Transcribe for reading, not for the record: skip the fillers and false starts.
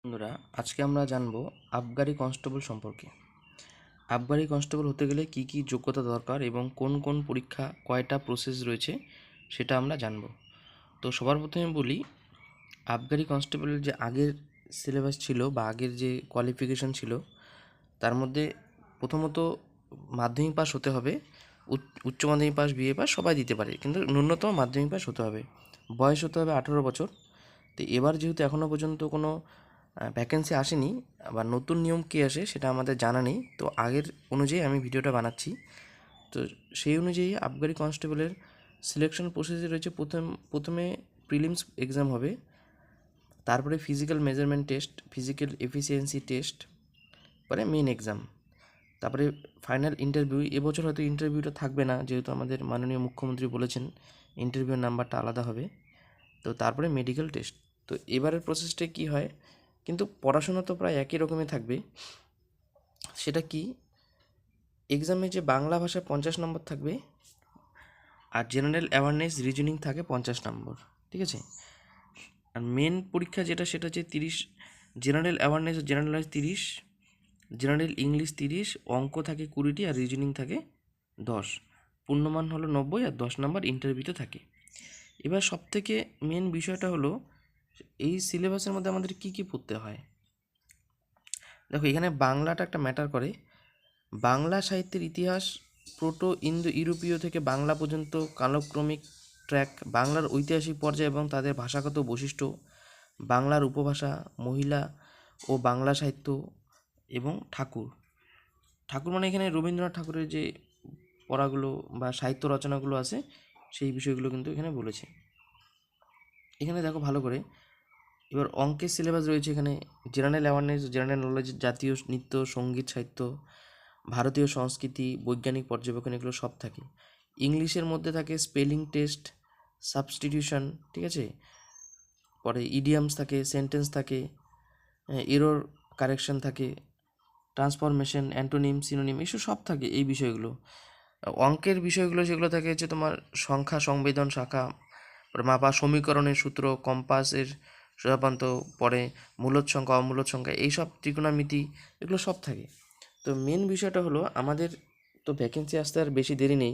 বন্ধুরা, আজকে আমরা জানব আবগারি কনস্টেবল সম্পর্কে। আবগারি কনস্টেবল হতে গেলে কি কি যোগ্যতা দরকার এবং কোন কোন পরীক্ষা কয়টা প্রসেস রয়েছে সেটা আমরা জানব। তো সবার প্রথমে বলি, আবগারি কনস্টেবলের যে আগের সিলেবাস ছিল বা আগের যে কোয়ালিফিকেশন ছিল তার মধ্যে প্রথমত মাধ্যমিক পাস হতে হবে। উচ্চ মাধ্যমিক পাস, বিএ পাস সবাই দিতে পারে, কিন্তু ন্যূনতম মাধ্যমিক পাস হতে হবে। বয়স হতে হবে 18 বছর। তো এবার যেহেতু এখনও পর্যন্ত কোনো ভ্যাকেন্সি আসেনি বা নতুন নিয়ম কী আসে সেটা আমাদের জানা নেই, তো আগের অনুযায়ী আমি ভিডিওটা বানাচ্ছি। তো সেই অনুযায়ী আবগারি কনস্টেবলের সিলেকশন প্রসেসে রয়েছে প্রথমে প্রিলিমস এক্সাম হবে, তারপরে physical measurement test, physical efficiency test, পরে মেন এক্সাম, তারপরে ফাইনাল ইন্টারভিউ। এবছর হয়তো ইন্টারভিউটা থাকবে না, যেহেতু আমাদের মাননীয় মুখ্যমন্ত্রী বলেছেন ইন্টারভিউর নাম্বারটা আলাদা হবে। তো তারপরে মেডিকেল টেস্ট। তো এবারের প্রসেসটা কী হয়, কিন্তু পড়াশোনা তো প্রায় একই রকমই থাকবে। সেটা কি, এক্সামে যে বাংলা ভাষায় 50 নম্বর থাকবে, আর জেনারেল অ্যাওয়ারনেস রিজনিং থাকে 50 নম্বর, ঠিক আছে। আর মেন পরীক্ষা যেটা সেটা হচ্ছে 30, জেনারেল অ্যাওয়ারনেস ও জেনারেল নলেজ 30, জেনারেল ইংলিশ 30, অঙ্ক থাকে 20টি আর রিজনিং থাকে 10। পূর্ণমান হলো 90 আর 10 নম্বর ইন্টারভিউতে থাকে। এবার সবথেকে মেন বিষয়টা হলো এই সিলেবাসের মধ্যে আমাদের কী কী পড়তে হয়। দেখো, এখানে বাংলাটা একটা ম্যাটার করে। বাংলা সাহিত্যের ইতিহাস প্রোটো ইন্দো ইউরোপীয় থেকে বাংলা পর্যন্ত কালক্রমিক ট্র্যাক, বাংলার ঐতিহাসিক পর্যায় এবং তাদের ভাষাগত বৈশিষ্ট্য, বাংলার উপভাষা, মহিলা ও বাংলা সাহিত্য এবং ঠাকুর। ঠাকুর মানে এখানে রবীন্দ্রনাথ ঠাকুরের যে পড়াগুলো বা সাহিত্য রচনাগুলো আছে সেই বিষয়গুলো কিন্তু এখানে বলেছে। এখানে দেখো ভালো করে, এবার অঙ্কের সিলেবাস রয়েছে এখানে। জেনারেল অ্যাওয়ারনেস, জেনারেল নলেজ, জাতীয় নৃত্য, সঙ্গীত, সাহিত্য, ভারতীয় সংস্কৃতি, বৈজ্ঞানিক পর্যবেক্ষণ, এগুলো সব থাকে। ইংলিশের মধ্যে থাকে স্পেলিং টেস্ট, সাবস্টিটিউশন, ঠিক আছে। পরে ইডিয়ামস থাকে, সেন্টেন্স থাকে, এরর কারেকশন থাকে, ট্রান্সফরমেশন, অ্যান্টোনিম, সিনোনিম, এসব সব থাকে এই বিষয়গুলো। অঙ্কের বিষয়গুলো যেগুলো থাকে হচ্ছে তোমার সংখ্যা, সংবেদন, শাখা, পরে মাপা, সমীকরণের সূত্র, কম্পাসের সাধারণত, পরে মূলদ সংখ্যা, অমূলদ সংখ্যা, এইসব ত্রিকোণমিতি, এগুলো সব থাকে। তো মেন বিষয়টা হলো আমাদের তো ভ্যাকেন্সি আসতে আর বেশি দেরি নেই।